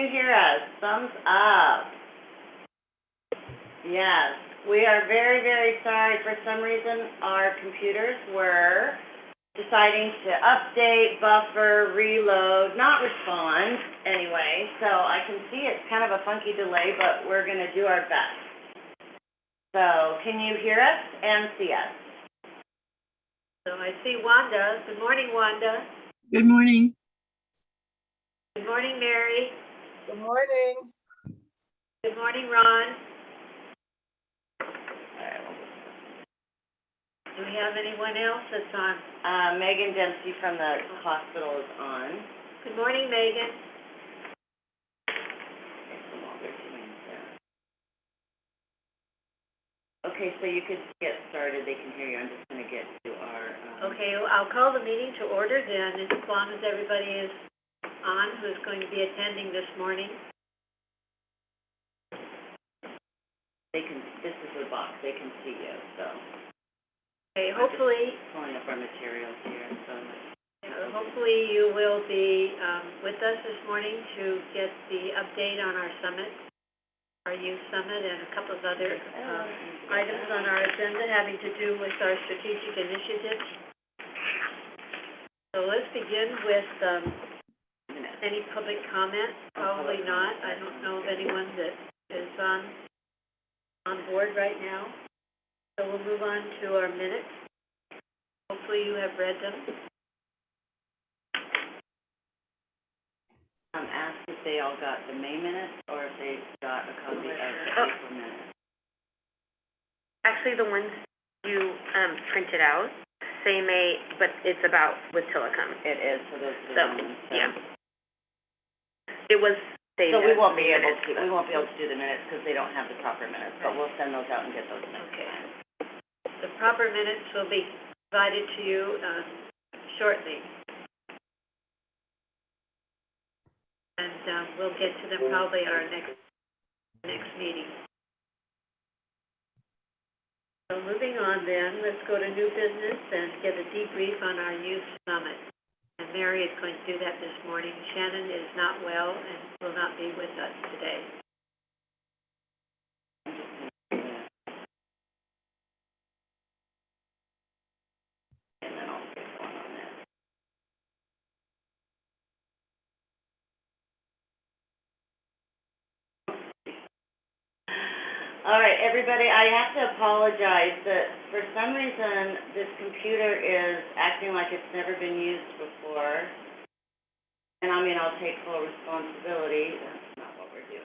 you hear us? Thumbs up. Yes. We are very, very sorry. For some reason, our computers were deciding to update, buffer, reload, not respond anyway. So I can see it's kind of a funky delay, but we're going to do our best. So can you hear us and see us? So I see Wanda. Good morning, Wanda. Good morning. Good morning, Mary. Good morning. Good morning, Ron. Do we have anyone else that's on? Megan Dempsey from the hospital is on. Good morning, Megan. Okay, so you could get started. They can hear you. I'm just going to get to our... Okay, I'll call the meeting to order then, as long as everybody is on who's going to be attending this morning. They can. This is the box. They can see you, so... Okay, hopefully... Pulling up our materials here, so... hopefully you will be with us this morning to get the update on our summit, our youth summit, and a couple of other items on our agenda having to do with our strategic initiatives. So let's begin with any public comment. Probably not. I don't know of anyone that is on board right now. So we'll move on to our minutes. Hopefully you have read them. Ask if they all got the May minutes or if they got a copy of the April minutes. Actually, the ones you printed out say May, but it's about with Tillicum. It is, so those are the ones. So. Yeah. It was saved. So we won't be able to do the minutes because they don't have the proper minutes, but we'll send those out and get those next time. The proper minutes will be provided to you shortly. And we'll get to them probably at our next meeting. So moving on then, let's go to new business and get a debrief on our youth summit. And Mary is going to do that this morning. Shannon is not well and will not be with us today. All right, everybody, I have to apologize that for some reason this computer is acting like it's never been used before. And I mean, I'll take full responsibility. That's not what we're doing.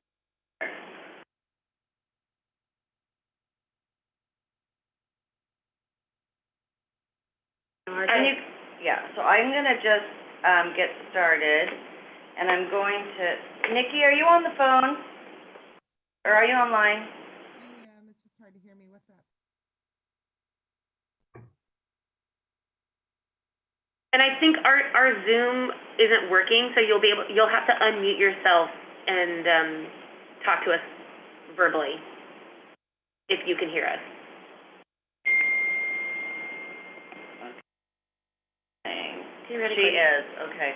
So I'm going to just get started. And I'm going to... Nikki, are you on the phone? Or are you online? It's just hard to hear me. What's up? And I think our Zoom isn't working, so you'll have to unmute yourself and talk to us verbally if you can hear us. She is. Okay.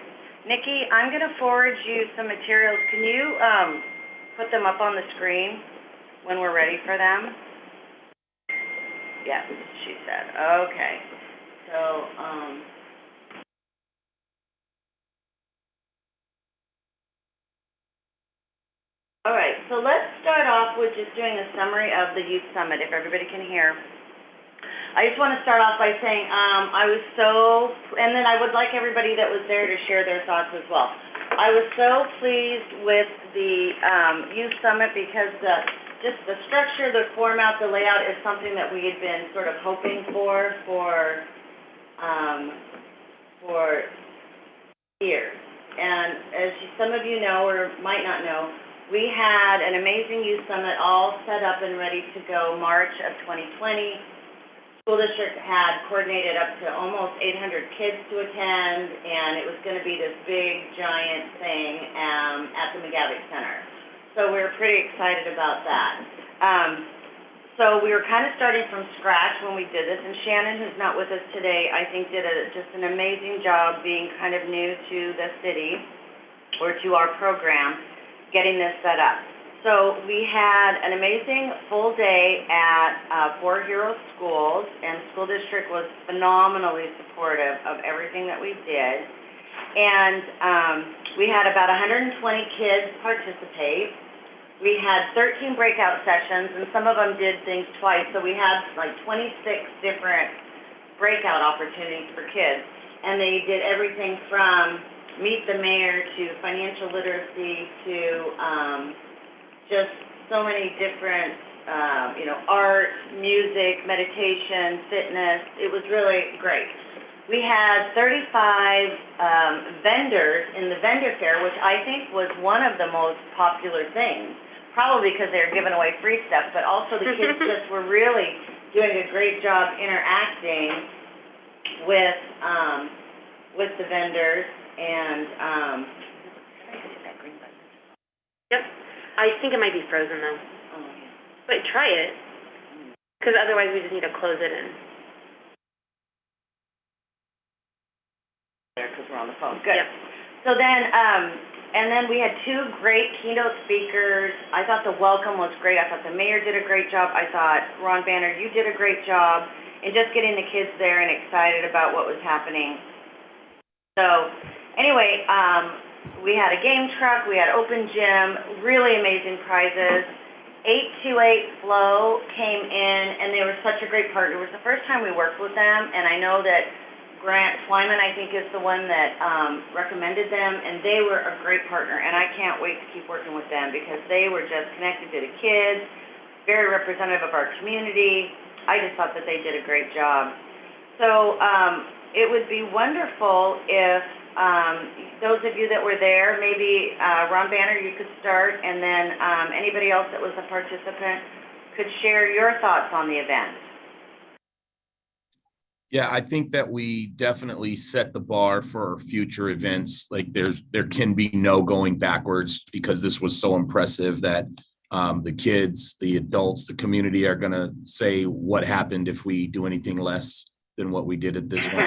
Nikki, I'm going to forward you some materials. Can you put them up on the screen when we're ready for them? Yes, she said. Okay. So, all right. So let's start off with just doing a summary of the Youth Summit, if everybody can hear. I just want to start off by saying and then I would like everybody that was there to share their thoughts as well. I was so pleased with the Youth Summit because just the structure, the format, the layout is something that we had been sort of hoping for years. And as some of you know or might not know, we had an amazing Youth Summit all set up and ready to go March of 2020. School district had coordinated up to almost 800 kids to attend, and it was going to be this big, giant thing at the McGavick Center. So we were pretty excited about that. So we were kind of starting from scratch when we did this, and Shannon, who's not with us today, I think did just an amazing job being kind of new to the city or to our program. getting this set up. So we had an amazing full day at Four Hero Schools, and school district was phenomenally supportive of everything that we did. And we had about 120 kids participate. We had 13 breakout sessions, and some of them did things twice, so we had like 26 different breakout opportunities for kids. And they did everything from meet the mayor to financial literacy to just so many different, art, music, meditation, fitness. It was really great. We had 35 vendors in the vendor fair, which I think was one of the most popular things, probably because they were giving away free stuff, but also the kids just were really doing a great job interacting with the vendors. And Yep. I think it might be frozen though. oh, yeah. But try it, because otherwise we just need to close it in. There, because we're on the phone. Good. Yep. So then, and then we had two great keynote speakers. I thought the welcome was great. I thought the mayor did a great job. I thought, Ron Banner, you did a great job in just getting the kids there and excited about what was happening. So, anyway, we had a game truck, we had open gym, really amazing prizes. 828 Flow came in, and they were such a great partner. It was the first time we worked with them, and I know that Grant Twyman, I think, is the one that recommended them, and they were a great partner, and I can't wait to keep working with them because they were just connected to the kids, very representative of our community. I just thought that they did a great job. So it would be wonderful if those of you that were there, maybe Ron Banner, you could start, and then anybody else that was a participant could share your thoughts on the event. Yeah, I think that we definitely set the bar for future events. Like there can be no going backwards because this was so impressive that the kids, the adults, the community are going to say what happened if we do anything less than what we did at this one.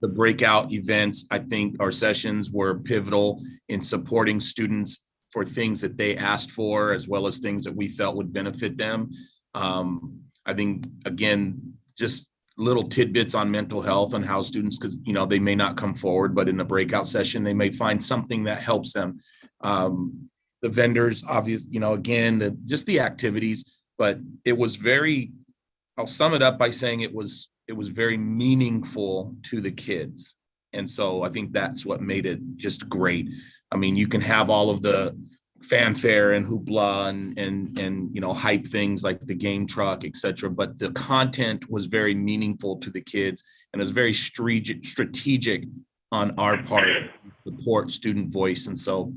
The breakout events, I think our sessions were pivotal in supporting students for things that they asked for, as well as things that we felt would benefit them. I think, again, just little tidbits on mental health and how students, because, they may not come forward, but in a breakout session, they may find something that helps them. The vendors, obviously, again, just the activities, but it was I'll sum it up by saying it was very meaningful to the kids. And so I think that's what made it just great. I mean, you can have all of the fanfare and hoopla and hype things like the game truck, et cetera, but the content was very meaningful to the kids, and it was very strategic on our part to support student voice. And so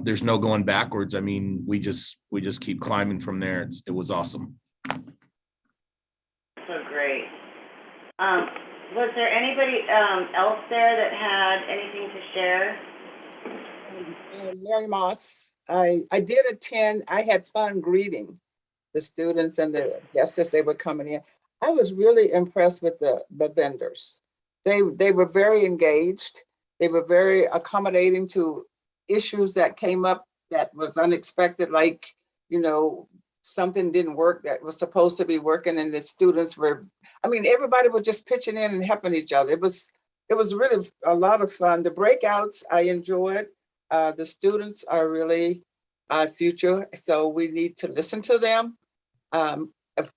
there's no going backwards. I mean, we just keep climbing from there. It was awesome. So great. Was there anybody else there that had anything to share? Mary Moss. I did attend. I had fun greeting the students and the guests as they were coming in. I was really impressed with the vendors. They were very engaged. They were very accommodating to issues that came up that was unexpected, like, something didn't work that was supposed to be working, and the students everybody was just pitching in and helping each other. It was really a lot of fun. The breakouts I enjoyed. The students are really our future, so we need to listen to them,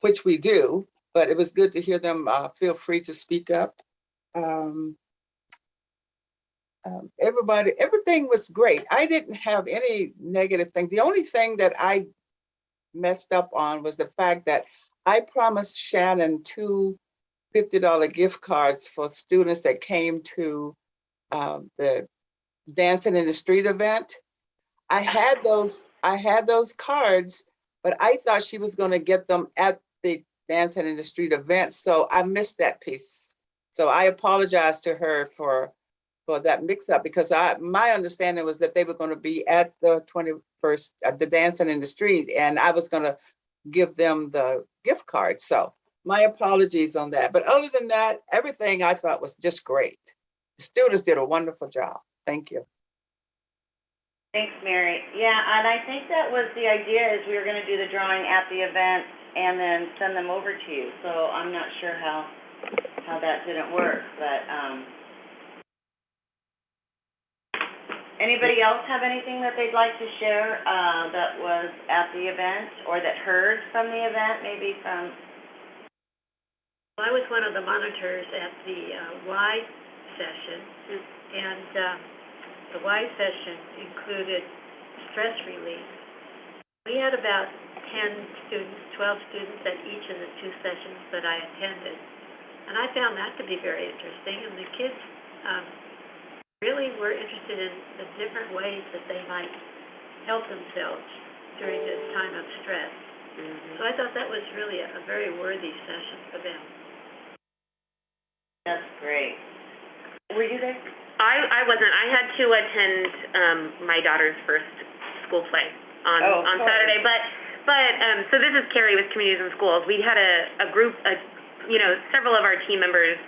which we do, but it was good to hear them feel free to speak up. Everything was great. I didn't have any negative thing. The only thing that I messed up on was the fact that I promised Shannon two $50 gift cards for students that came to the Dancing in the Street event. I had those cards, but I thought she was going to get them at the Dancing in the Street event, so I missed that piece. So I apologize to her for that mix-up, because my understanding was that they were going to be at the 21st at the Dancing in the Street, and I was going to give them the gift card. So my apologies on that. But other than that, everything I thought was just great. The students did a wonderful job. Thank you. Thanks, Mary. Yeah, and I think that was the idea, is we were gonna do the drawing at the event and then send them over to you. So I'm not sure how that didn't work, but, anybody else have anything that they'd like to share, that was at the event or that heard from the event, maybe from, I was one of the monitors at the Y session, and the Y session included stress relief. We had about 10 students, 12 students at each of the 2 sessions that I attended, and I found that to be very interesting, and the kids really were interested in the different ways that they might help themselves during this time of stress. So I thought that was really a very worthy session for them. that's great. Were you there? I wasn't. I had to attend my daughter's first school play on Saturday, but so this is Carrie with Communities in Schools. We had a group, several of our team members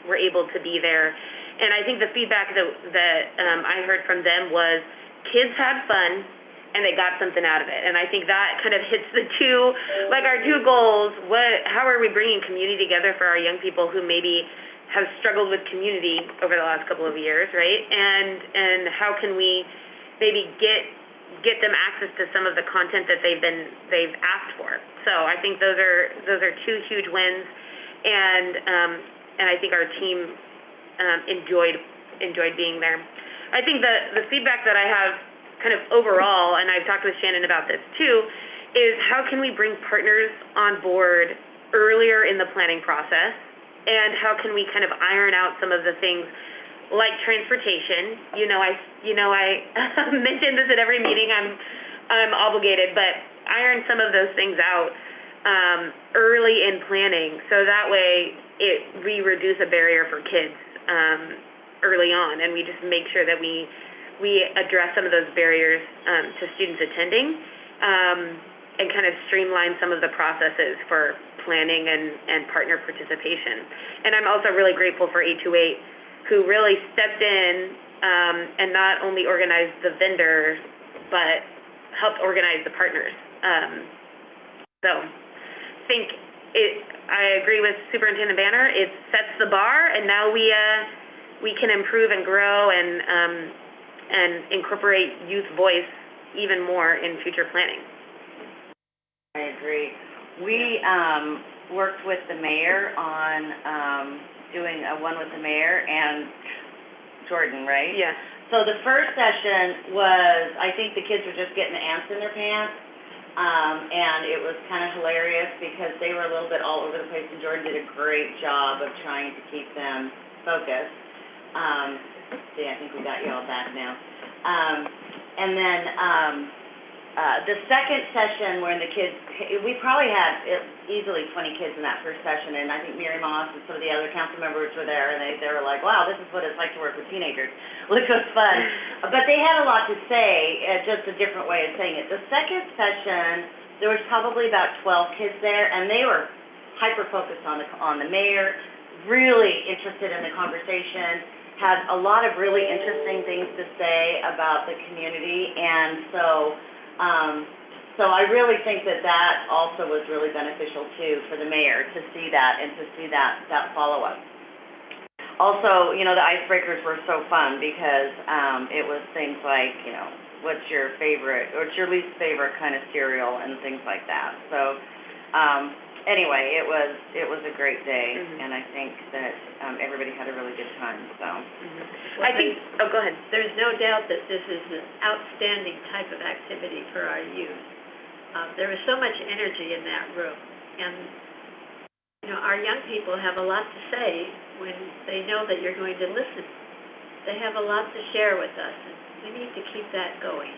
were able to be there, and I think the feedback that I heard from them was kids had fun and they got something out of it, and I think that kind of hits the our two goals. How are we bringing community together for our young people who maybe have struggled with community over the last couple of years, right? And how can we maybe get them access to some of the content that they've asked for? So I think those are 2 huge wins, and I think our team enjoyed being there. I think the feedback that I have kind of overall, and I've talked with Shannon about this too, is how can we bring partners on board earlier in the planning process, and how can we kind of iron out some of the things like transportation. I mention this at every meeting. I'm obligated, but iron some of those things out early in planning, so that way we reduce a barrier for kids early on, and we just make sure that we address some of those barriers to students attending, and kind of streamline some of the processes for planning and partner participation. And I'm also really grateful for 828, who really stepped in and not only organized the vendors, but helped organize the partners. So I agree with Superintendent Banner. It sets the bar, and now we can improve and grow and incorporate youth voice even more in future planning. I agree. We worked with the mayor on doing a one with the mayor and Jordan, right? Yeah. So the first session was, I think the kids were just getting the ants in their pants, and it was kind of hilarious because they were a little bit all over the place, and Jordan did a great job of trying to keep them focused. See, I think we got you all back now. And then the second session when the kids, we probably had easily 20 kids in that first session, and I think Mary Moss and some of the other council members were there, and they were like, wow, this is what it's like to work with teenagers, which was fun. But they had a lot to say, just a different way of saying it. The second session, there was probably about 12 kids there, and they were hyper-focused on the mayor, really interested in the conversation, had a lot of really interesting things to say about the community, and so I really think that also was really beneficial too for the mayor to see that and to see that follow-up. Also, the icebreakers were so fun because it was things like, what's your favorite, or what's your least favorite kind of cereal and things like that. So anyway, it was a great day, and I think that everybody had a really good time. So Well, go ahead. There's no doubt that this is an outstanding type of activity for our youth. There is so much energy in that room, and our young people have a lot to say when they know that you're going to listen. They have a lot to share with us, and we need to keep that going.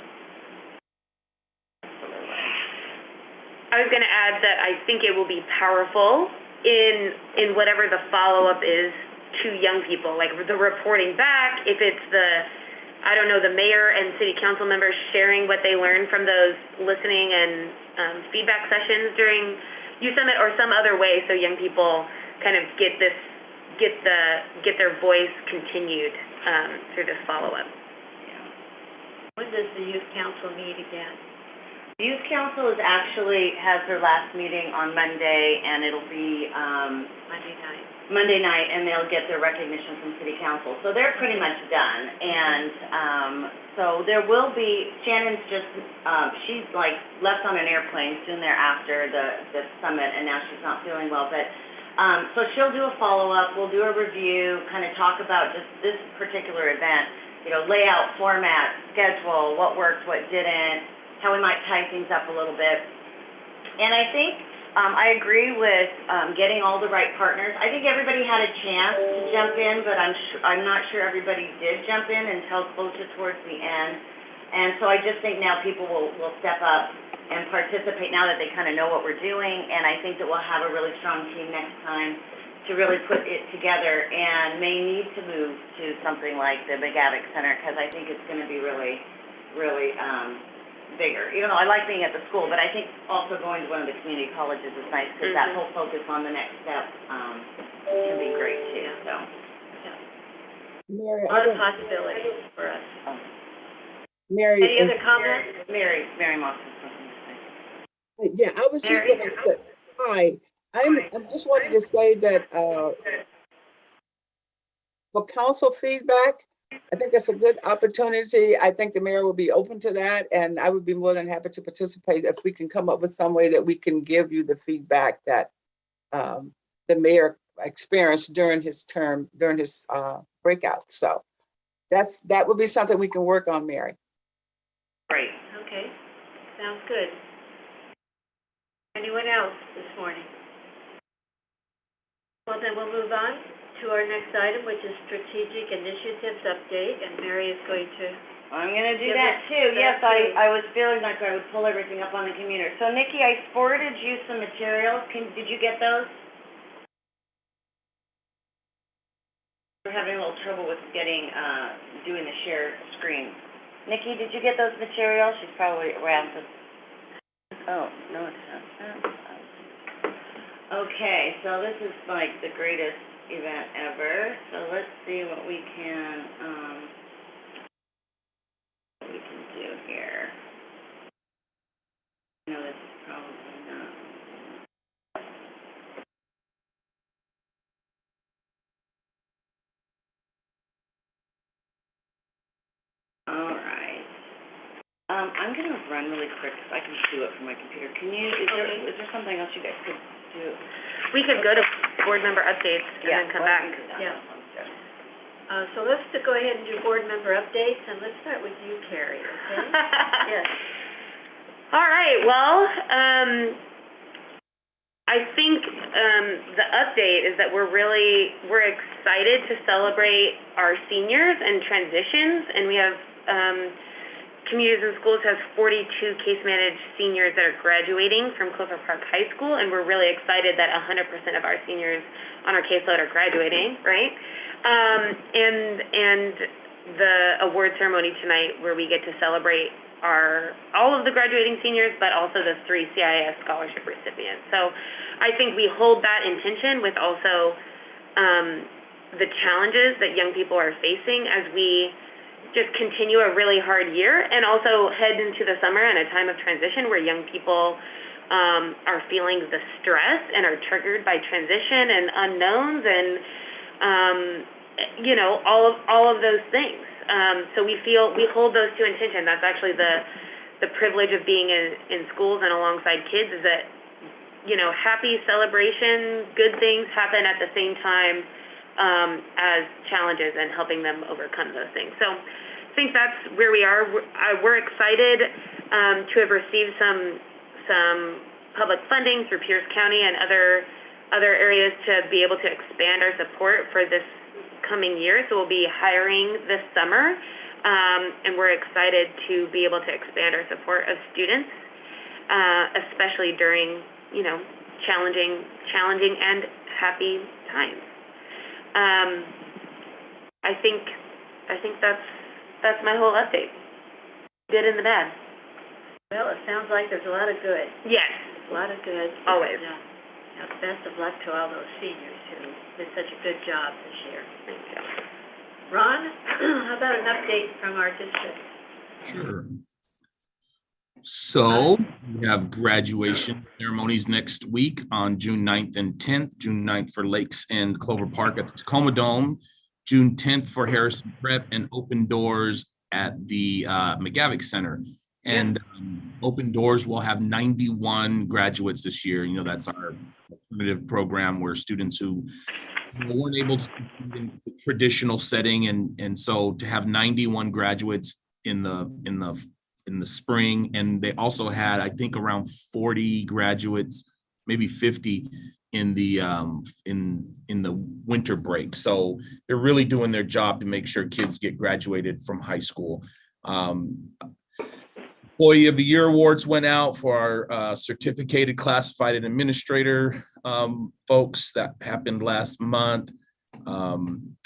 I was going to add that I think it will be powerful in whatever the follow-up is to young people, like the reporting back, if it's the mayor and city council members sharing what they learned from those listening and feedback sessions during Youth Summit, or some other way, so young people kind of get their voice continued through this follow-up. When does the youth council meet again? Youth Council has their last meeting on Monday, and it'll be, Monday night. Monday night, and they'll get their recognition from city council. So they're pretty much done, and, so there will be, Shannon's just, she's like left on an airplane soon thereafter the summit, and now she's not feeling well, but, so she'll do a follow-up, we'll do a review, kind of talk about just this particular event, you know, layout, format, schedule, what worked, what didn't, how we might tie things up a little bit. And I think, I agree with, getting all the right partners. I think everybody had a chance to jump in, but I'm not sure everybody did jump in until closer towards the end. And so I just think now people will step up and participate now that they kind of know what we're doing. And I think that we'll have a really strong team next time to really put it together, and may need to move to something like the McGavick Center, because I think it's going to be really, really, bigger. Even though I like being at the school, but I think also going to one of the community colleges is nice, because that whole focus on the next step, can be great too, so. Mary, A lot of possibilities for us. Mary, Any other comments? Mary Moss has something to say. yeah, I was just Mary? gonna say, hi, I just wanted to say that, for council feedback, I think that's a good opportunity. I think the mayor will be open to that, and I would be more than happy to participate if we can come up with some way that we can give you the feedback that the mayor experienced during his term, during his breakout. So that would be something we can work on, Mary. Great. Okay, sounds good. Anyone else this morning? Well, then we'll move on to our next item, which is strategic initiatives update, and Mary is going to. I'm gonna do Give that us too. that Yes, too. I was feeling like I would pull everything up on the computer. So Nikki, I forwarded you some materials. Did you get those? We're having a little trouble with getting, doing the share screen. Nikki, did you get those materials? She's probably around to. Oh, no, it's not. Okay, so this is like the greatest event ever. So let's see what we can do here. No, this is probably not. All right. I'm gonna run really quick because I can do it from my computer. Can you? Is there something else you guys could do? We could go to board member updates and then come back. Yeah. So let's go ahead and do board member updates, and let's start with you, Carrie, okay? Yes. All right, well, I think, the update is that we're excited to celebrate our seniors and transitions, and we have, Communities and Schools has 42 case-managed seniors that are graduating from Clover Park High School, and we're really excited that 100% of our seniors on our caseload are graduating, right? And the award ceremony tonight, where we get to celebrate all of the graduating seniors, but also the 3 CIS scholarship recipients. So I think we hold that intention with also the challenges that young people are facing as we just continue a really hard year, and also head into the summer and a time of transition where young people are feeling the stress and are triggered by transition and unknowns and all of those things. So we hold those two in tension. That's actually the privilege of being in schools and alongside kids, is that happy celebration, good things happen at the same time as challenges, and helping them overcome those things. So I think that's where we are. We're excited to have received some public funding through Pierce County and other areas to be able to expand our support for this coming year. So we'll be hiring this summer, and we're excited to be able to expand our support of students, especially during challenging and happy times. I think that's my whole update. Good and the bad. Well, it sounds like there's a lot of good. Yes. A lot of good. Always. Best of luck to all those seniors who did such a good job this year. Thank you. Ron, how about an update from our district? Sure. So we have graduation ceremonies next week on June 9th and 10th. June 9th for Lakes and Clover Park at the Tacoma Dome. June 10th for Harrison Prep, and open doors at the McGavick Center. And Open Doors will have 91 graduates this year. You know, that's our alternative program where students who weren't able to in the traditional setting, and so to have 91 graduates in the spring, and they also had, I think, around 40 graduates, maybe 50 in the winter break. So they're really doing their job to make sure kids get graduated from high school. Employee of the Year awards went out for our certificated classified and administrator folks. That happened last month.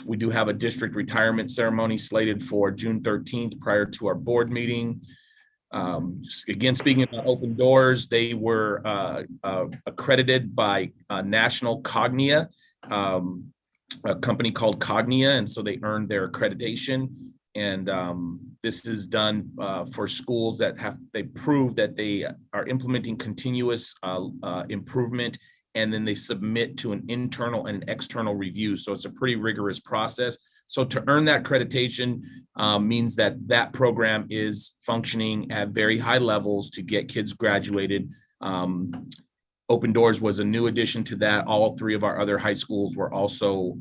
We do have a district retirement ceremony slated for June 13th prior to our board meeting. Again, speaking about Open Doors, they were accredited by National Cognia, a company called Cognia, and so they earned their accreditation. And this is done for schools that they prove that they are implementing continuous improvement, and then they submit to an internal and an external review. So it's a pretty rigorous process. So to earn that accreditation means that that program is functioning at very high levels to get kids graduated. Open Doors was a new addition to that. All three of our other high schools were also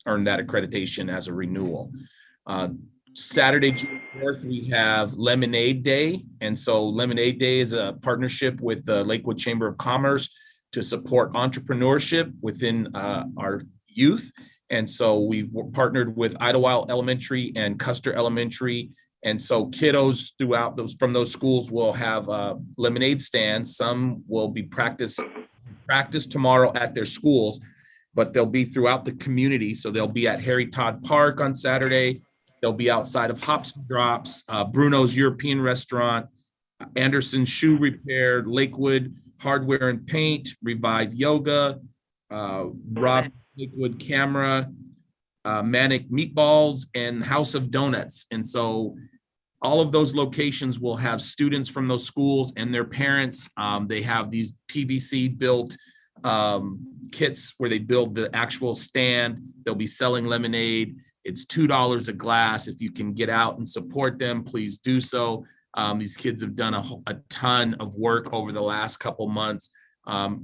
earned that accreditation as a renewal. Saturday, June 4th, we have Lemonade Day. And so Lemonade Day is a partnership with the Lakewood Chamber of Commerce to support entrepreneurship within our youth. And so we've partnered with Idlewild Elementary and Custer Elementary. And so kiddos throughout from those schools will have lemonade stands. Some will be practiced tomorrow at their schools, but they'll be throughout the community. So they'll be at Harry Todd Park on Saturday. They'll be outside of Hops and Drops, Bruno's European Restaurant, Anderson's Shoe Repair, Lakewood Hardware and Paint, Revive Yoga, Rob Lakewood Camera, Manic Meatballs, and House of Donuts. And so all of those locations will have students from those schools and their parents. They have these PVC built kits where they build the actual stand. They'll be selling lemonade. It's $2 a glass. If you can get out and support them, please do so. These kids have done a ton of work over the last couple months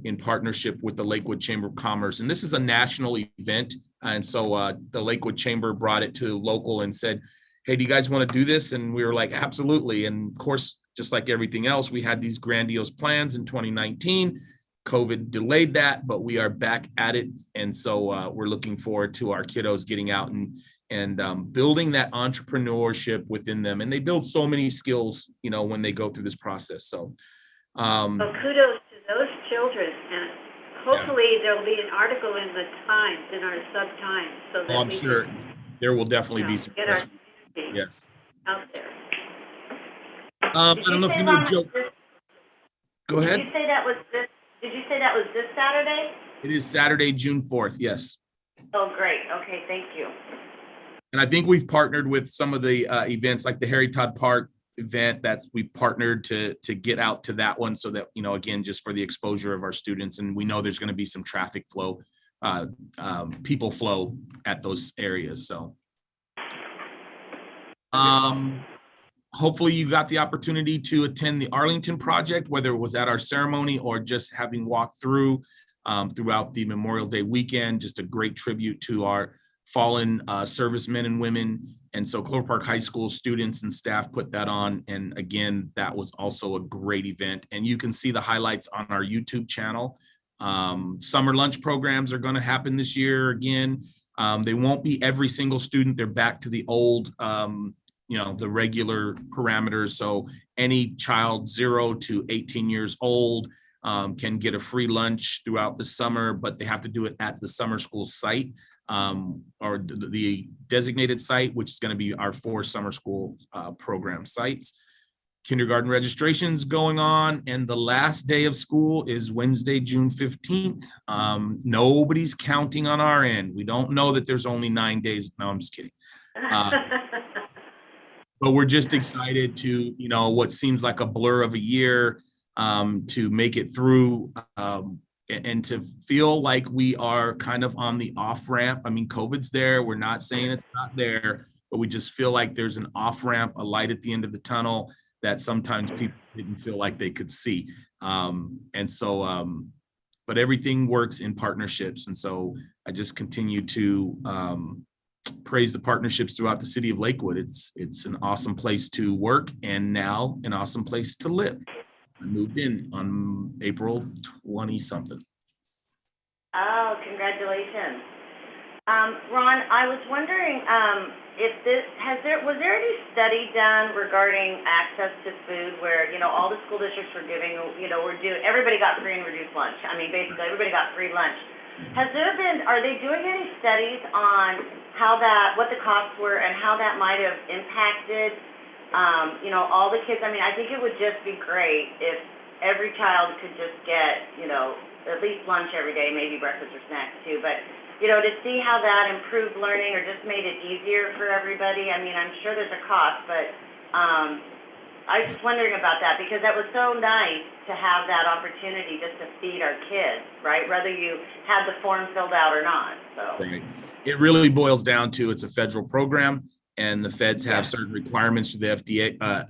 in partnership with the Lakewood Chamber of Commerce. And this is a national event. And so the Lakewood Chamber brought it to local and said, hey, do you guys want to do this? And we were like, absolutely. And of course, just like everything else, we had these grandiose plans in 2019. COVID delayed that, but we are back at it. And so we're looking forward to our kiddos getting out and building that entrepreneurship within them. And they build so many skills, you know, when they go through this process. So well, kudos to those children, and hopefully there'll be an article in the Times, in our sub-Times, so that I'm sure there will definitely be some get our yes. out there. I don't know if you know Joe. Go ahead. Did you say that was this Saturday? It is Saturday, June 4th. Yes. Oh, great. Okay, thank you. And I think we've partnered with some of the events like the Harry Todd Park event that we partnered to get out to that one, so that, you know, again, just for the exposure of our students. And we know there's going to be some traffic flow, people flow at those areas. So hopefully you got the opportunity to attend the Arlington Project, whether it was at our ceremony or just having walked through throughout the Memorial Day weekend. Just a great tribute to our fallen servicemen and women. And so Clover Park High School students and staff put that on. And again, that was also a great event. And you can see the highlights on our YouTube channel. Summer lunch programs are going to happen this year again. They won't be every single student. They're back to the old, you know, the regular parameters. So any child 0 to 18 years old can get a free lunch throughout the summer, but they have to do it at the summer school site or the designated site, which is going to be our 4 summer school program sites. Kindergarten registration's going on, and the last day of school is Wednesday, June 15th. Nobody's counting on our end. We don't know that there's only 9 days. No, I'm just kidding. but we're just excited to, what seems like a blur of a year, to make it through, and to feel like we are kind of on the off ramp. I mean, COVID's there. We're not saying it's not there, but we just feel like there's an off ramp, a light at the end of the tunnel that sometimes people didn't feel like they could see. But everything works in partnerships. And so I just continue to praise the partnerships throughout the city of Lakewood. It's an awesome place to work and now an awesome place to live. I moved in on April 20-something. Oh, congratulations. Ron, I was wondering, was there any study done regarding access to food where, all the school districts were giving, everybody got free and reduced lunch. I mean, basically, everybody got free lunch. Are they doing any studies on what the costs were and how that might have impacted, all the kids? I mean, I think it would just be great if every child could just get, at least lunch every day, maybe breakfast or snacks too, but to see how that improved learning or just made it easier for everybody. I mean, I'm sure there's a cost, but I was just wondering about that because that was so nice to have that opportunity just to feed our kids, right? Whether you had the form filled out or not, so. Right. It really boils down to it's a federal program and the feds have certain requirements for the FDA,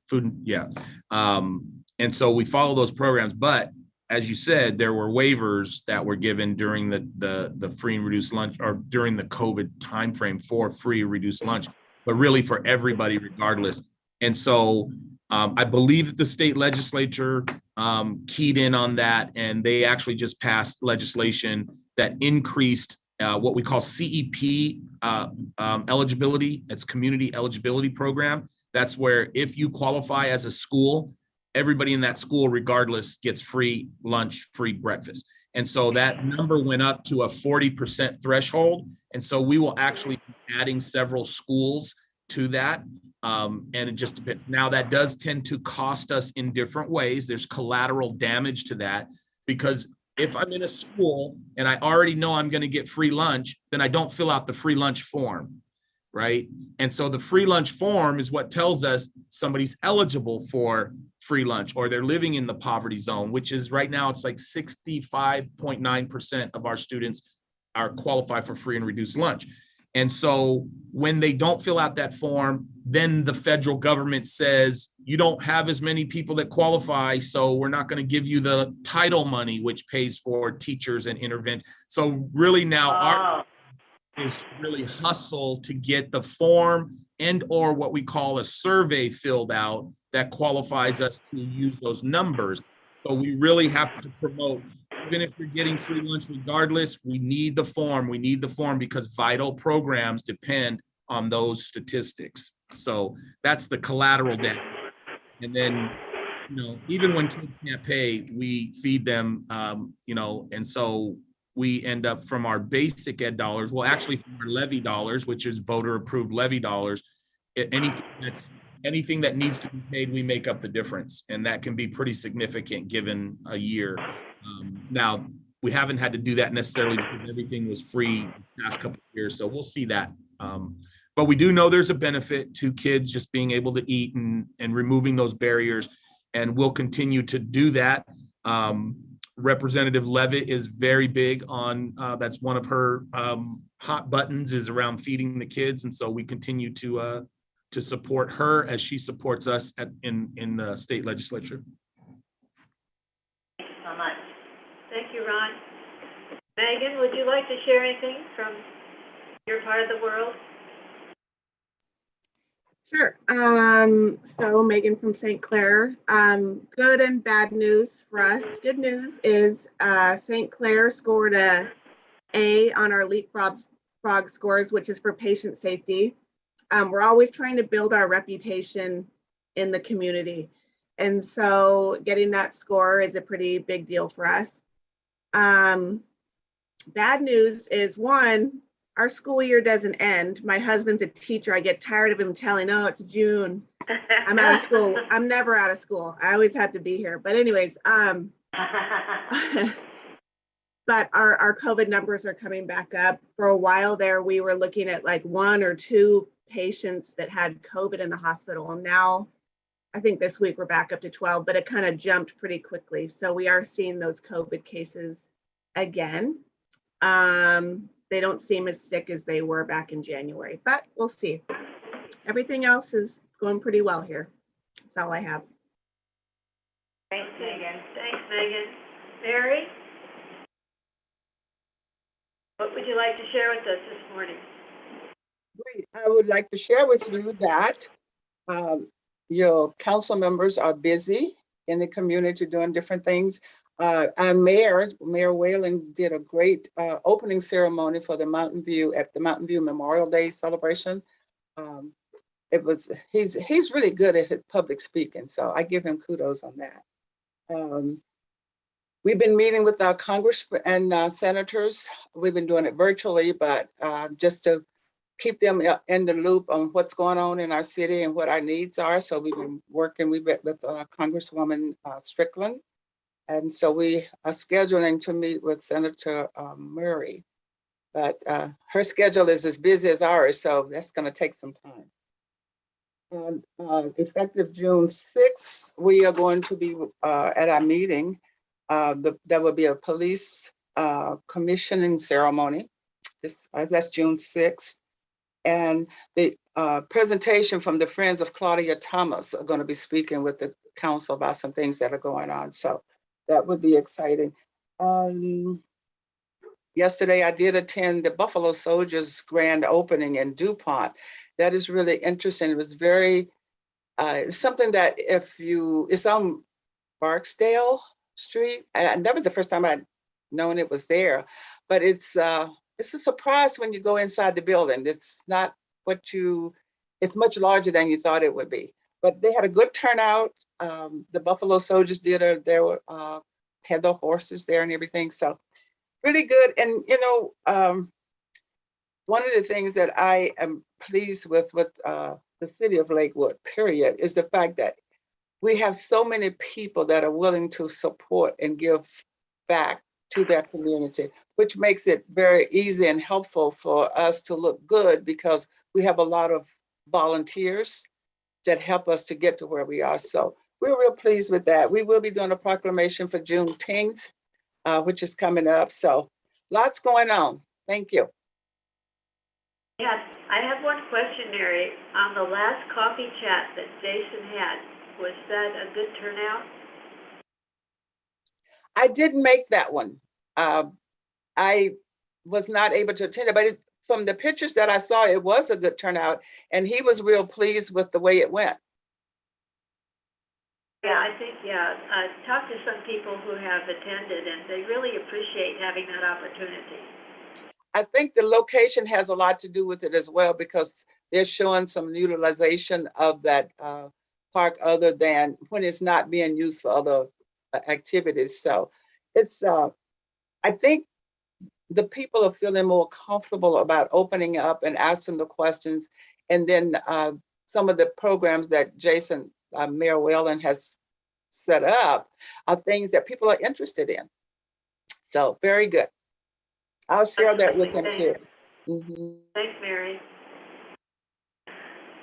food. Yeah. And so we follow those programs, but as you said, there were waivers that were given during the free and reduced lunch or during the COVID timeframe for free reduced lunch, but really for everybody regardless. And so I believe that the state legislature keyed in on that, and they actually just passed legislation that increased what we call CEP eligibility. It's community eligibility program. That's where if you qualify as a school, everybody in that school, regardless, gets free lunch, free breakfast. And so that number went up to a 40% threshold. And so we will actually be adding several schools to that. And it just depends. Now that does tend to cost us in different ways. There's collateral damage to that because if I'm in a school and I already know I'm going to get free lunch, then I don't fill out the free lunch form, right? And so the free lunch form is what tells us somebody's eligible for free lunch or they're living in the poverty zone, which is right now it's like 65.9% of our students are qualified for free and reduced lunch. And so when they don't fill out that form, then the federal government says, you don't have as many people that qualify, so we're not going to give you the title money, which pays for teachers and intervention. So really now our is to really hustle to get the form and or what we call a survey filled out that qualifies us to use those numbers. So we really have to promote, even if you're getting free lunch regardless, we need the form. We need the form because vital programs depend on those statistics. So that's the collateral damage. And then, even when kids can't pay, we feed them, and so we end up from our basic ed dollars, well, actually from our levy dollars, which is voter approved levy dollars, anything that needs to be paid, we make up the difference. And that can be pretty significant given a year. Now, we haven't had to do that necessarily because everything was free the past couple of years. So we'll see that. But we do know there's a benefit to kids just being able to eat and removing those barriers. And we'll continue to do that. Representative Levitt is very big on, that's one of her hot buttons is around feeding the kids. And so we continue to support her as she supports us in the state legislature. Thank you so much. Thank you, Ron. Megan, would you like to share anything from your part of the world? Sure. So Megan from St. Clair. Good and bad news for us. Good news is St. Clair scored a A on our Leapfrog scores, which is for patient safety. We're always trying to build our reputation in the community. And so getting that score is a pretty big deal for us. Bad news is one, our school year doesn't end. My husband's a teacher. I get tired of him telling, oh, it's June. I'm out of school. I'm never out of school. I always have to be here. But anyways, but our COVID numbers are coming back up. For a while there, we were looking at like 1 or 2 patients that had COVID in the hospital. And now I think this week we're back up to 12, but it kind of jumped pretty quickly. So we are seeing those COVID cases again. They don't seem as sick as they were back in January, but we'll see. Everything else is going pretty well here. That's all I have. Thanks, Megan. Thanks, Megan. Mary? What would you like to share with us this morning? Great. I would like to share with you that your council members are busy in the community doing different things. Our Mayor Whalen did a great opening ceremony for the Mountain View at the Mountain View Memorial Day celebration. He's really good at public speaking, so I give him kudos on that. We've been meeting with our Congress and senators. We've been doing it virtually, but just to keep them in the loop on what's going on in our city and what our needs are. So we've been working with Congresswoman Strickland. And so we are scheduling to meet with Senator Murray. But her schedule is as busy as ours, so that's going to take some time. And effective June 6th, we are going to be at our meeting. There will be a police commissioning ceremony. That's June 6th. And the presentation from the Friends of Claudia Thomas are going to be speaking with the council about some things that are going on. So that would be exciting. Yesterday, I did attend the Buffalo Soldiers grand opening in DuPont. That is really interesting. It was very, it's something that it's on Barksdale Street. And that was the first time I'd known it was there, but it's a surprise when you go inside the building. It's not it's much larger than you thought it would be, but they had a good turnout. The Buffalo Soldiers Theater, had the horses there and everything. So really good. And, one of the things that I am pleased with the city of Lakewood, period, is the fact that we have so many people that are willing to support and give back to their community, which makes it very easy and helpful for us to look good because we have a lot of volunteers that help us to get to where we are. So we're real pleased with that. We will be doing a proclamation for Juneteenth, which is coming up. So lots going on. Thank you. Yes, I have one question, Mary. On the last coffee chat that Jason had, was that a good turnout? I didn't make that one. I was not able to attend it, but from the pictures that I saw, it was a good turnout, and he was real pleased with the way it went. Yeah, I think, I've talked to some people who have attended, and they really appreciate having that opportunity. I think the location has a lot to do with it as well, because they're showing some utilization of that park other than when it's not being used for other activities. So it's, I think the people are feeling more comfortable about opening up and asking the questions. And then some of the programs that Jason, Mayor Whalen has set up are things that people are interested in. So very good. I'll share that with him too. Mm-hmm. Thanks, Mary.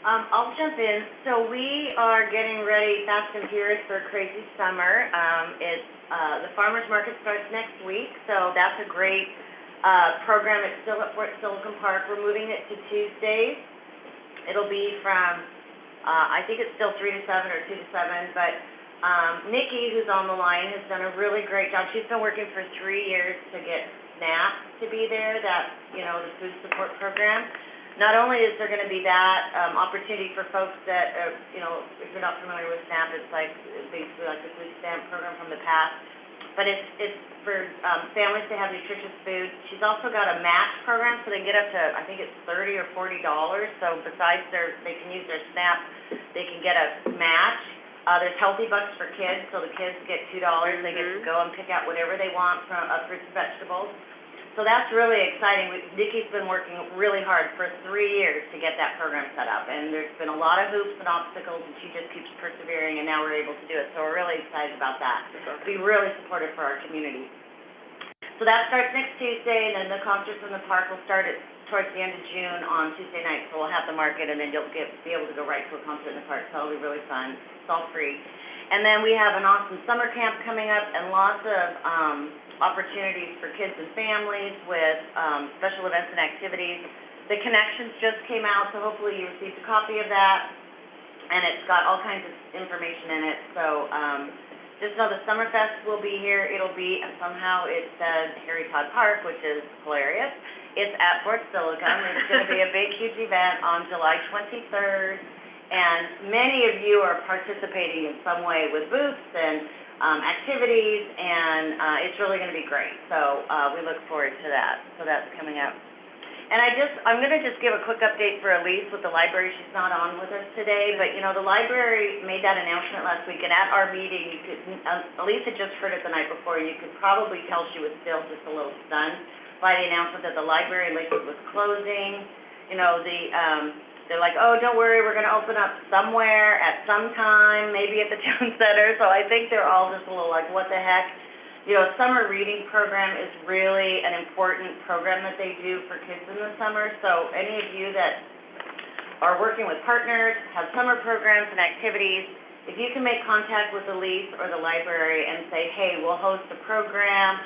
I'll jump in. So we are getting ready fast and furious for a crazy summer. It's the farmers market starts next week, so that's a great program. It's still at Fort Silicon Park. We're moving it to Tuesdays. It'll be from I think it's still 3 to 7 or 2 to 7, but Nikki, who's on the line, has done a really great job. She's been working for 3 years to get SNAP to be there, the food support program. Not only is there going to be that opportunity for folks that, if you're not familiar with SNAP, it's basically like the food stamp program from the past, but it's for families to have nutritious food. She's also got a match program, so they can get up to, I think it's $30 or $40. So besides they can use their SNAP, they can get a match. There's Healthy Bucks for kids, so the kids get $2. They get to go and pick out whatever they want from fruits and vegetables. So that's really exciting. Nikki's been working really hard for 3 years to get that program set up, and there's been a lot of hoops and obstacles, and she just keeps persevering, and now we're able to do it. So we're really excited about that. Be really supportive for our community. So that starts next Tuesday, and then the concerts in the park will start at towards the end of June on Tuesday night, so we'll have the market, and then you'll be able to go right to a concert in the park, so it'll be really fun. It's all free. And then we have an awesome summer camp coming up, and lots of opportunities for kids and families with special events and activities. The Connections just came out, so hopefully you received a copy of that, and it's got all kinds of information in it. So just know the Summerfest will be here. It'll be, somehow it says Harry Todd Park, which is hilarious. It's at Fort Silicon. It's going to be a big, huge event on July 23rd, and many of you are participating in some way with booths and activities, and it's really going to be great. So we look forward to that. So that's coming up. And I'm going to just give a quick update for Elise with the library. She's not on with us today, but, the library made that announcement last week, and at our meeting, Elise had just heard it the night before, and you could probably tell she was still just a little stunned by the announcement that the library in Lakewood was closing. They're like, oh, don't worry, we're going to open up somewhere at some time, maybe at the town center. So I think they're all just a little like, what the heck? Summer reading program is really an important program that they do for kids in the summer. So any of you that are working with partners, have summer programs and activities, if you can make contact with Elise or the library and say, hey, we'll host a program,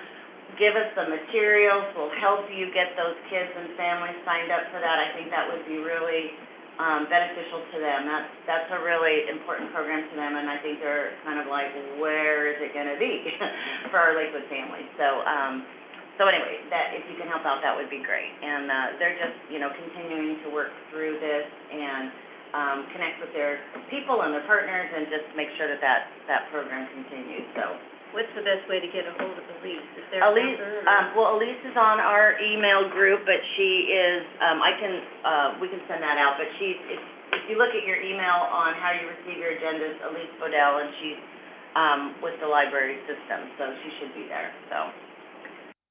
give us the materials, we'll help you get those kids and families signed up for that, I think that would be really beneficial to them. That's a really important program to them, and I think they're kind of like, where is it going to be for our Lakewood families? So anyway, that if you can help out, that would be great. And they're just, continuing to work through this and connect with their people and their partners and just make sure that program continues. So. What's the best way to get a hold of Elise? Is there a Elise, number? Elise is on our email group, but she is, we can send that out, but if you look at your email on how you receive your agendas, Elise Bodell, and she's with the library system, so she should be there, so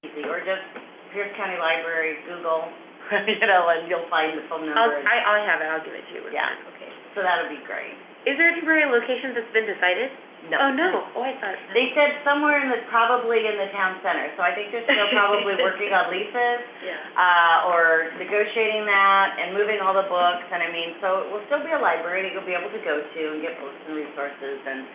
easy. Or just Pierce County Library, Google, and you'll find the phone number. I'll have it, I'll give it to you. Yeah, Okay. so that'll be great. Is there a temporary location that's been decided? No. Oh, no. Oh, I thought. They said somewhere probably in the town center, so I think they're still probably working on leases, Yeah. or negotiating that and moving all the books, and so it will still be a library that you'll be able to go to and get books and resources, and,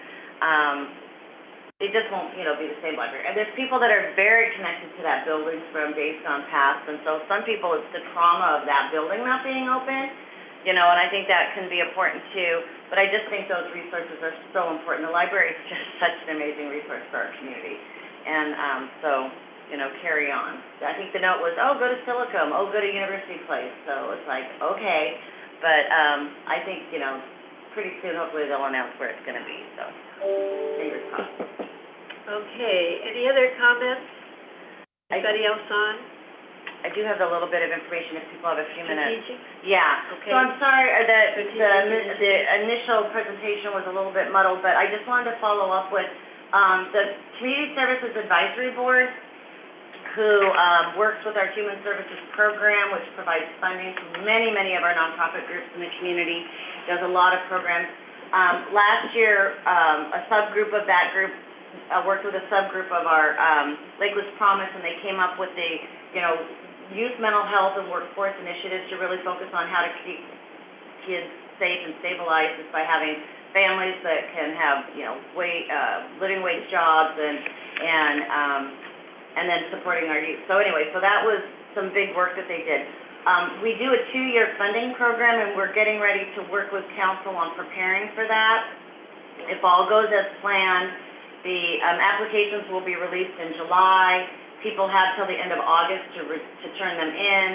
it just won't, be the same library. And there's people that are very connected to that building based on past, and so some people, it's the trauma of that building not being open, and I think that can be important too. But I just think those resources are so important. The library is just such an amazing resource for our community. And so, carry on. I think the note was, oh, go to Silicon, oh, go to University Place. So it's like, okay. But I think, pretty soon, hopefully, they'll announce where it's going to be. So fingers crossed. Okay. Any other comments? Anybody else on? I do have a little bit of information if people have a few minutes. Strategic? Yeah. Okay. So I'm sorry that Strategic. the initial presentation was a little bit muddled, but I just wanted to follow up with the Community Services Advisory Board, who works with our Human Services Program, which provides funding to many, many of our nonprofit groups in the community, does a lot of programs. Last year, a subgroup of that group worked with a subgroup of our Lakewood's Promise, and they came up with the, youth mental health and workforce initiatives to really focus on how to keep kids safe and stabilized just by having families that can have, living wage jobs and then supporting our youth. So anyway, so that was some big work that they did. We do a 2-year funding program, and we're getting ready to work with council on preparing for that. If all goes as planned, the applications will be released in July. People have till the end of August to turn them in,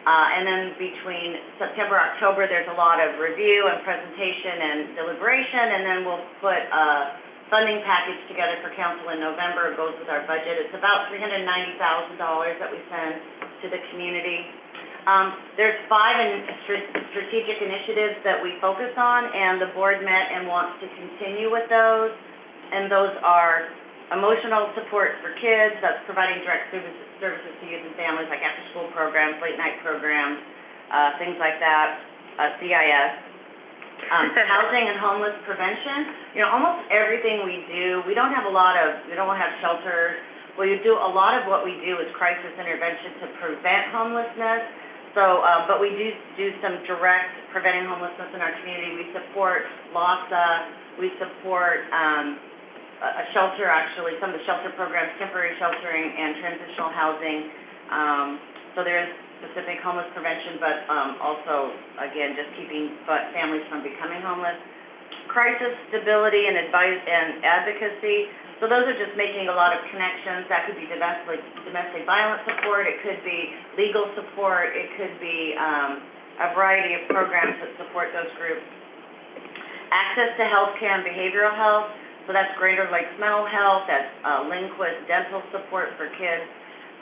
and then between September, October, there's a lot of review and presentation and deliberation, and then we'll put a funding package together for council in November. It goes with our budget. It's about $390,000 that we send to the community. There's 5 strategic initiatives that we focus on, and the board met and wants to continue with those, and those are emotional support for kids, that's providing direct services to youth and families, like after-school programs, late-night programs, things like that, CIS. Housing and homeless prevention. Almost everything we do, we don't have shelters. We do a lot of what we do is crisis intervention to prevent homelessness. So, but we do some direct preventing homelessness in our community. We support LAHSA, we support, a shelter, actually, some of the shelter programs, temporary sheltering and transitional housing. So there is specific homeless prevention, but, also, again, just keeping families from becoming homeless. Crisis stability and advice and advocacy. So those are just making a lot of connections. That could be domestic violence support, it could be legal support, it could be a variety of programs that support those groups. Access to healthcare and behavioral health, so that's Greater Lakes Mental Health, that's Lakewood dental support for kids,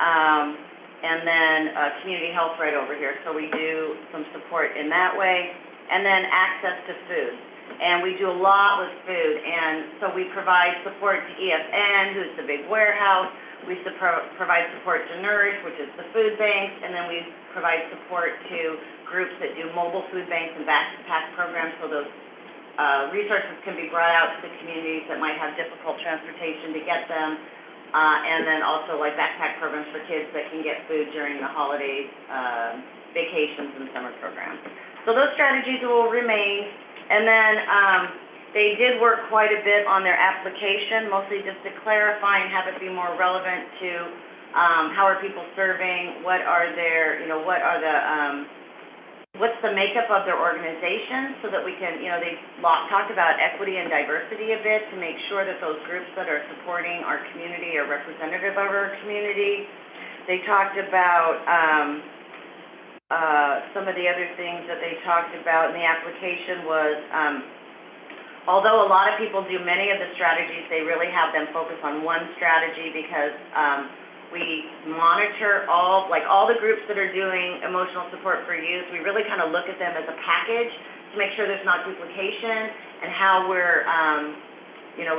and then community health right over here. So we do some support in that way. And then access to food. And we do a lot with food, and so we provide support to EFN, who's the big warehouse. We provide support to Nourish, which is the food banks, and then we provide support to groups that do mobile food banks and backpack programs, so those resources can be brought out to the communities that might have difficult transportation to get them, and then also like backpack programs for kids that can get food during the holidays, vacations, and summer programs. So those strategies will remain. And then they did work quite a bit on their application, mostly just to clarify and have it be more relevant to how are people serving, what are their, what's the makeup of their organization, so that we can, they talked about equity and diversity a bit to make sure that those groups that are supporting our community are representative of our community. They talked about some of the other things that they talked about in the application was, although a lot of people do many of the strategies, they really have them focus on one strategy because we monitor all the groups that are doing emotional support for youth. We really kind of look at them as a package to make sure there's not duplication and how we're,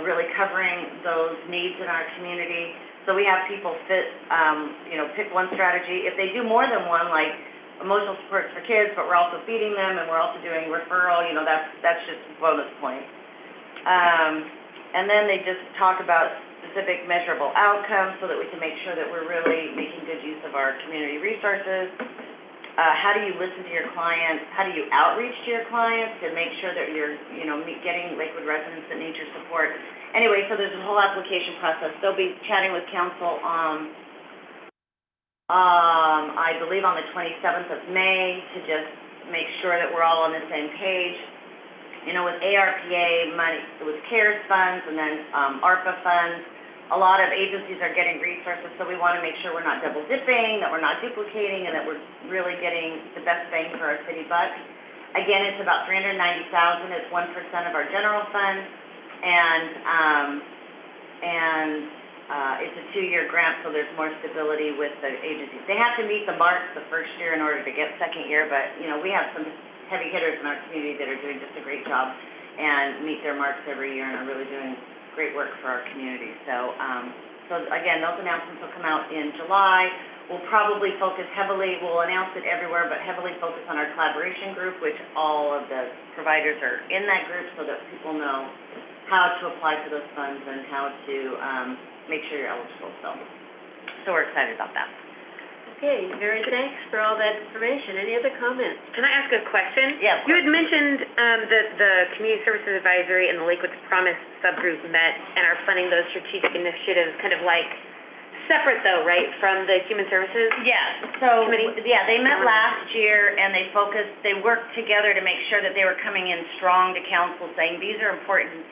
really covering those needs in our community. So we have people pick one strategy. If they do more than one, like emotional support for kids, but we're also feeding them and we're also doing referral, that's just bonus points. And then they just talk about specific measurable outcomes so that we can make sure that we're really making good use of our community resources. How do you listen to your clients? How do you outreach to your clients to make sure that you're, getting Lakewood residents that need your support? Anyway, so there's a whole application process. They'll be chatting with council I believe on the 27th of May to just make sure that we're all on the same page. With ARPA money, with CARES funds and then ARPA funds, a lot of agencies are getting resources, so we want to make sure we're not double dipping, that we're not duplicating, and that we're really getting the best bang for our city bucks. Again, it's about $390,000. It's 1% of our general fund, and it's a 2-year grant, so there's more stability with the agencies. They have to meet the marks the first year in order to get second year, but, we have some heavy hitters in our community that are doing just a great job and meet their marks every year and are really doing great work for our community. So, again, those announcements will come out in July. We'll probably focus heavily, we'll announce it everywhere, but heavily focus on our collaboration group, which all of the providers are in that group so that people know how to apply for those funds and how to make sure you're eligible. So we're excited about that. Okay, very thanks for all that information. Any other comments? Can I ask a question? Yeah, of You had mentioned that the Community Services Advisory and the Lakewood Promise subgroup met and are funding those strategic initiatives kind of like separate though, right, from the Human Services? Yes, so, Committee? yeah, they met last year and they worked together to make sure that they were coming in strong to council saying these are important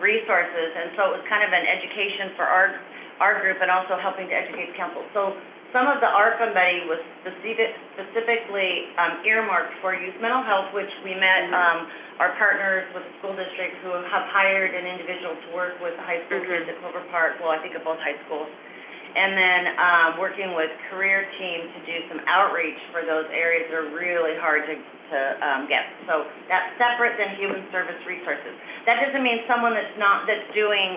resources, and so it was kind of an education for our group and also helping to educate council. So some of the ARPA money was specifically earmarked for youth mental health, which we met our partners with the school district who have hired an individual to work with the high school kids at Clover Park, well, I think at both high schools. And then working with career team to do some outreach for those areas that are really hard to get. So that's separate than human service resources. That doesn't mean someone that's doing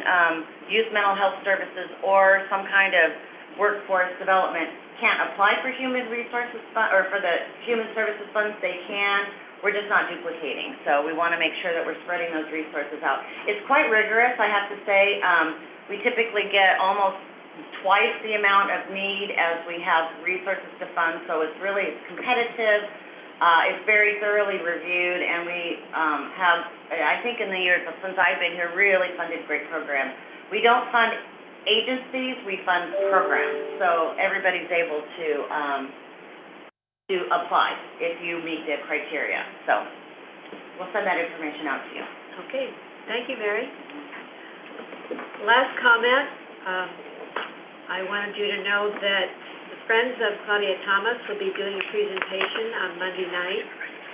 youth mental health services or some kind of workforce development can't apply for human resources or for the human services funds. They can. We're just not duplicating. So we want to make sure that we're spreading those resources out. It's quite rigorous, I have to say. We typically get almost twice the amount of need as we have resources to fund, so it's really competitive. It's very thoroughly reviewed, and we have, I think in the years since I've been here, really funded great programs. We don't fund agencies, we fund programs, so everybody's able to apply if you meet the criteria. So we'll send that information out to you. Okay, thank you, Mary. Last comment, I wanted you to know that the Friends of Claudia Thomas will be doing a presentation on Monday night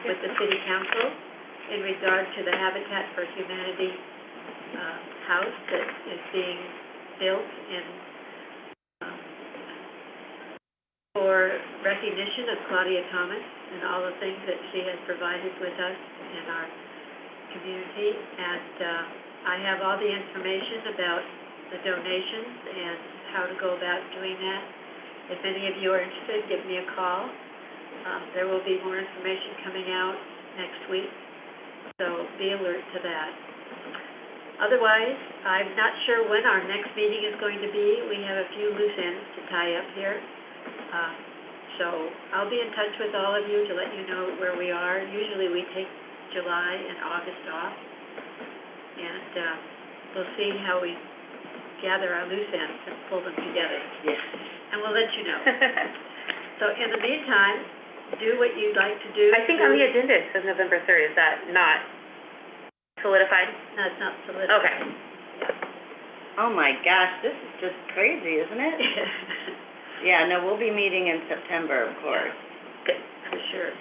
with the City Council in regard to the Habitat for Humanity house that is being built in for recognition of Claudia Thomas and all the things that she has provided with us in our community. And I have all the information about the donations and how to go about doing that. If any of you are interested, give me a call. There will be more information coming out next week, so be alert to that. Otherwise, I'm not sure when our next meeting is going to be. We have a few loose ends to tie up here. So I'll be in touch with all of you to let you know where we are. Usually we take July and August off, and we'll see how we gather our loose ends and pull them together. Yes. And we'll let you know. So in the meantime, do what you'd like to do. I think on the agenda it says November 3rd. Is that not solidified? No, it's not solidified. Okay. Oh my gosh, this is just crazy, isn't it? Yeah, no, we'll be meeting in September, of course. Good, for sure.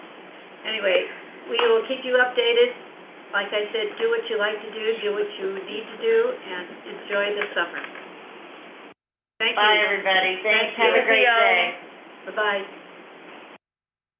Anyway, we will keep you updated. Like I said, do what you like to do what you need to do, and enjoy the summer. Thank you. Bye, everybody. Thanks. Thank you. Have a great day. Bye-bye.